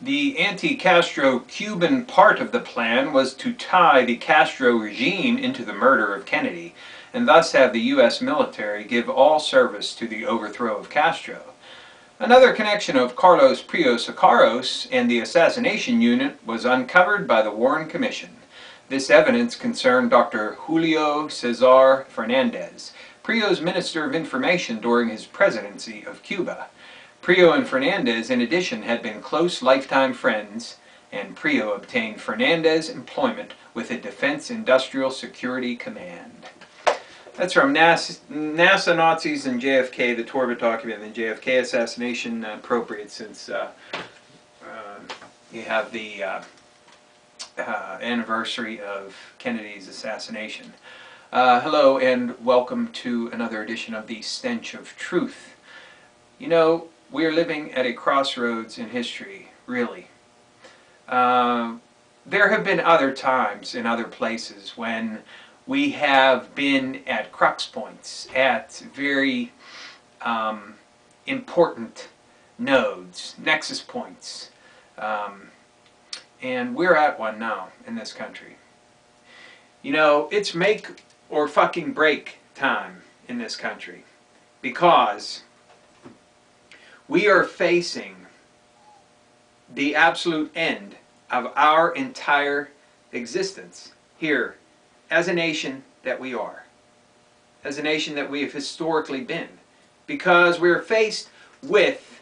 The anti-Castro Cuban part of the plan was to tie the Castro regime into the murder of Kennedy, and thus have the U.S. military give all service to the overthrow of Castro. Another connection of Carlos Prios Sicaros and the assassination unit was uncovered by the Warren Commission. This evidence concerned Dr. Julio Cesar Fernandez, Prios' Minister of Information during his presidency of Cuba. Prio and Fernandez, in addition, had been close lifetime friends, and Prio obtained Fernandez employment with the Defense Industrial Security Command. That's from NASA, Nazis, and JFK, the Torba document, and the JFK assassination, appropriate since you have the anniversary of Kennedy's assassination. Hello and welcome to another edition of the Stench of Truth. You know, we are living at a crossroads in history, really. There have been other times in other places when we have been at crux points, at very important nodes, nexus points, and we're at one now in this country. You know, it's make or fucking break time in this country, because we are facing the absolute end of our entire existence here as a nation that we are, as a nation that we have historically been, because we're faced with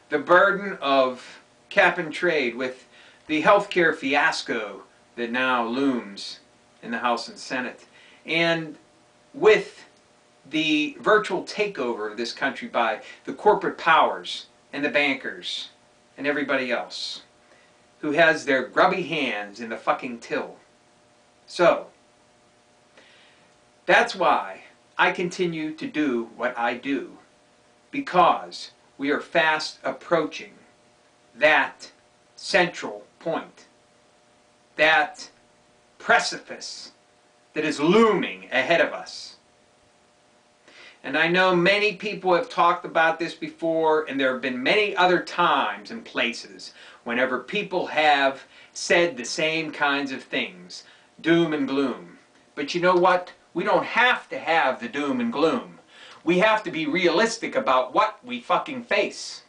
the burden of cap and trade, with the healthcare fiasco that now looms in the House and Senate, and with the virtual takeover of this country by the corporate powers and the bankers and everybody else who has their grubby hands in the fucking till. So, that's why I continue to do what I do, because we are fast approaching that central point, that precipice that is looming ahead of us. And I know many people have talked about this before, and there have been many other times and places whenever people have said the same kinds of things, doom and gloom. But you know what? We don't have to have the doom and gloom. We have to be realistic about what we fucking face.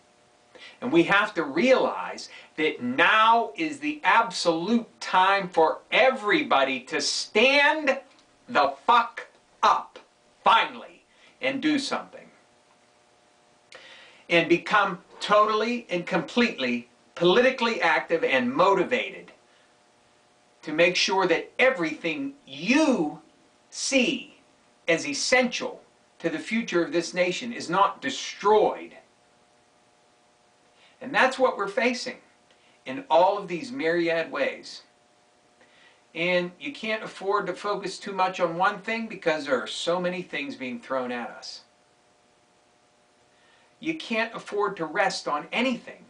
And we have to realize that now is the absolute time for everybody to stand the fuck up, finally, and do something. And become totally and completely politically active and motivated to make sure that everything you see as essential to the future of this nation is not destroyed. And that's what we're facing in all of these myriad ways. And you can't afford to focus too much on one thing, because there are so many things being thrown at us. You can't afford to rest on anything.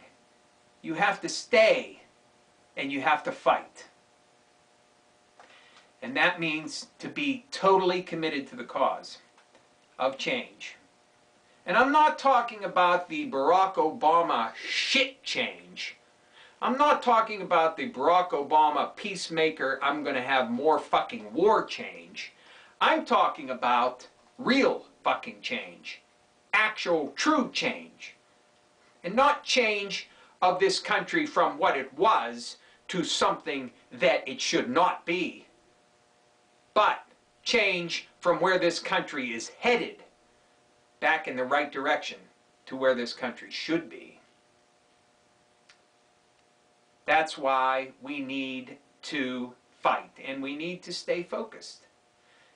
You have to stay and you have to fight. And that means to be totally committed to the cause of change. And I'm not talking about the Barack Obama shit change. I'm not talking about the Barack Obama peacemaker, I'm going to have more fucking war change. I'm talking about real fucking change. Actual, true change. And not change of this country from what it was to something that it should not be. But change from where this country is headed back in the right direction to where this country should be. That's why we need to fight, and we need to stay focused.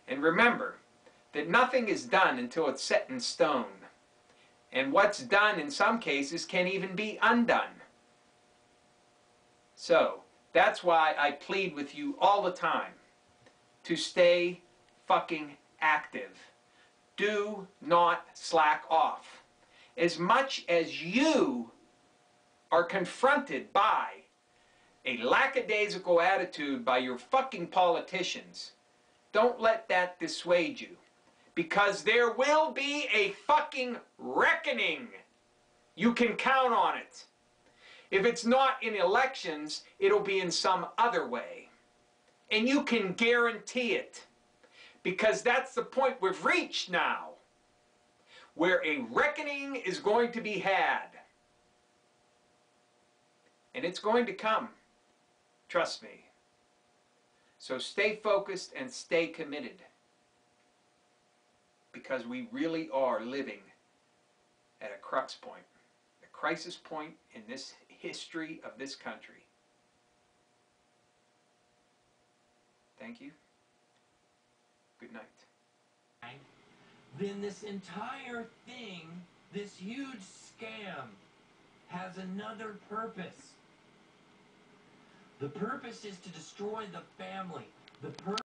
And remember that nothing is done until it's set in stone. And what's done in some cases can even be undone. So, that's why I plead with you all the time to stay fucking active. Do not slack off. As much as you are confronted by a lackadaisical attitude by your fucking politicians, don't let that dissuade you. Because there will be a fucking reckoning. You can count on it. If it's not in elections, it'll be in some other way. And you can guarantee it. Because that's the point we've reached now, where a reckoning is going to be had. And it's going to come. Trust me. So stay focused and stay committed. Because we really are living at a crux point, a crisis point in this history of this country. Thank you. Good night. Then this entire thing, this huge scam, has another purpose. The purpose is to destroy the family. The purpose